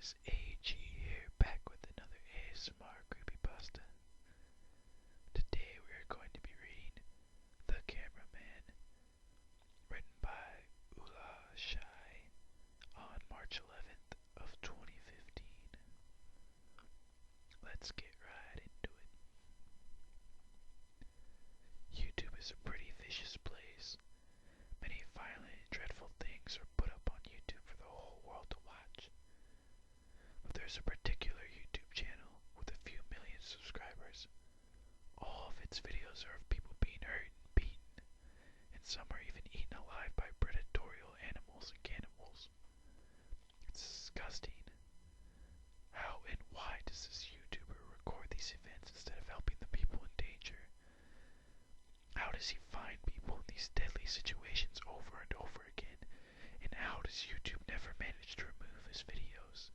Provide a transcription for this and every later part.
is AG here, back with another ASMR Creepypasta. Today we are going to be reading The Cameraman, written by Ula Shai on March 11th of 2015. Let's get right into it. YouTube is a pretty vicious place. Many violent and dreadful things are put up on YouTube for the whole world to watch. But there's a particular YouTube channel with a few million subscribers. All of its videos are of people being hurt and beaten, and some are even eaten alive by predatory animals and cannibals. It's disgusting. How and why does this YouTuber record these events instead of helping the people in danger? How does he find people in these deadly situations over and over again? And how does YouTube never manage to remove his videos?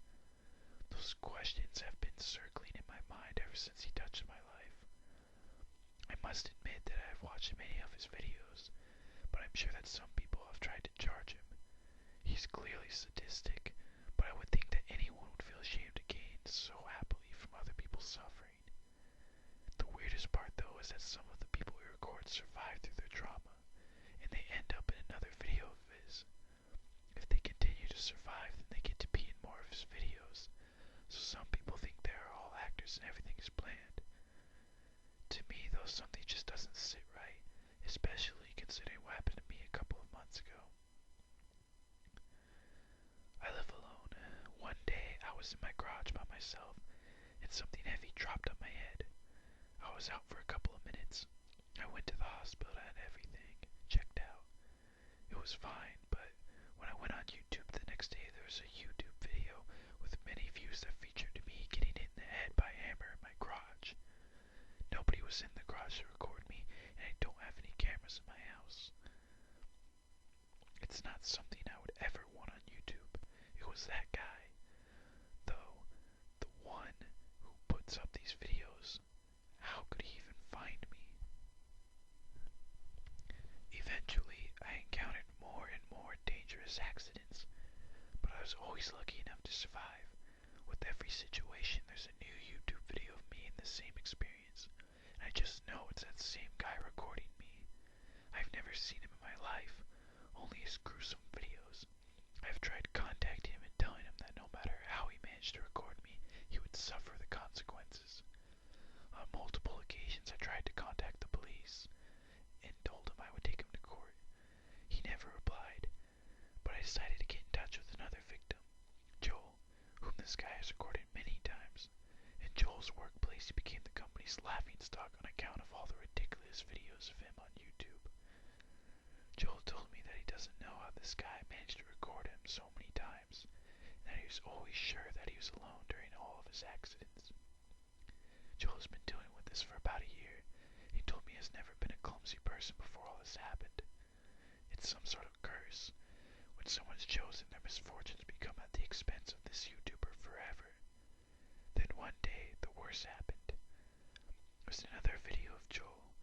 Those questions have been circling in my mind ever since he touched my life. I must admit that I have watched many of his videos, but I'm sure that some people have tried to charge him. He's clearly sadistic, but I would think that anyone would feel ashamed to gain so happily from other people's suffering. The weirdest part, though, is that some of the people he records survive through their trauma, and they end up in another video of his. If they continue to survive, then they get to be in more of his videos. So some people think they are all actors and everything is planned. To me, though, something just doesn't sit right, especially considering what happened to me a couple of months ago. I live alone. One day, I was in my garage by myself, and something heavy dropped on my head. I was out for a couple of minutes. I went to the hospital and everything, checked out. It was fine, but when I went on YouTube the next day, there was a YouTube video with many views that featured me getting hit in the head by a hammer in my garage. Nobody was in the garage to record me, and I don't have any cameras in my house. It's not something I would ever want on YouTube. It was that guy, though, the one who puts up these videos. How could he even find me? Eventually, I encountered more and more dangerous accidents, but I was always lucky enough to survive. With every situation, there's a new YouTube video of me in the same experience, and I just know it's that same guy recording me. I've never seen him in my life, only his gruesome videos. I've tried contacting him and telling him that no matter how he managed to record me, he would suffer the consequences. On multiple occasions, I tried to contact the police and told him I would take him to court. He never replied, but I decided to get in touch with another victim, Joel, whom this guy has recorded many times. In Joel's workplace, he became the company's laughingstock on account of all the ridiculous videos of him on YouTube. Joel told me that he doesn't know how this guy managed to record him so many times, and that he was always sure that he was alone during all of his accidents. Joel has been dealing with this for about a year. He told me he has never been a clumsy person before all this happened. It's some sort of curse. When someone's chosen, their misfortunes become at the expense of this YouTuber forever. Then one day, the worst happened. There was another video of Joel.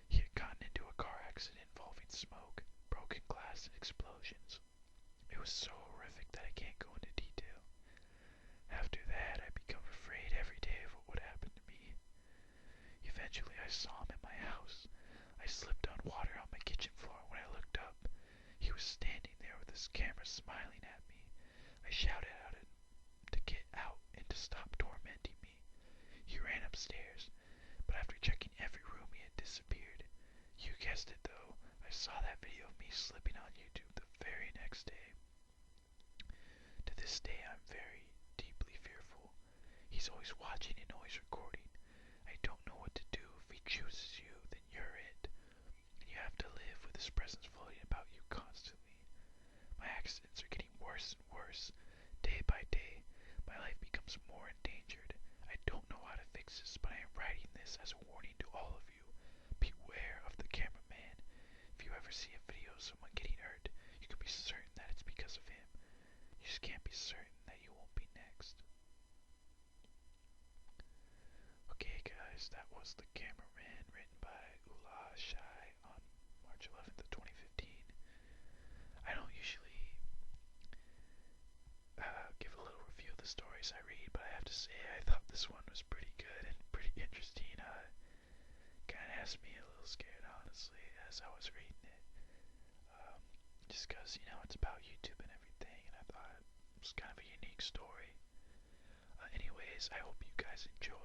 He had gotten into a car accident involving smoke, broken glass, and explosions. It was so horrific that I can't go into detail. After that, I become afraid every day of what would happen to me. Eventually, I saw him in my house. I slipped on water on my kitchen floor, and when I looked up, he was standing there with his camera smiling at me. I shouted at him to get out and to stop tormenting me. He ran upstairs, but after checking every room, he had disappeared. You guessed it, though. I saw that video of me slipping on YouTube the very next day. To this day, I'm very deeply fearful. He's always watching and always recording. I don't know what to do. If he chooses you, then you're it. And you have to live with his presence floating about you constantly. My accidents are getting worse and worse. Day by day, my life becomes more endangered. I don't know how to fix this, but I am writing this as a warning to all of you. Beware of the cameraman. If you ever see a video of someone getting hurt, you can be certain that it's because of him. You just can't be certain that you won't be next. Okay guys, that was The Cameraman, written by Ula Shai on March 11th of 2015. I don't usually give a little review of the stories I read, but I have to say I thought this one was pretty good and pretty interesting. Kind of has me a little scared, honestly, as I was reading it. Just because, it's about YouTube and everything, and I thought it was kind of a unique story. Anyways, I hope you guys enjoyed.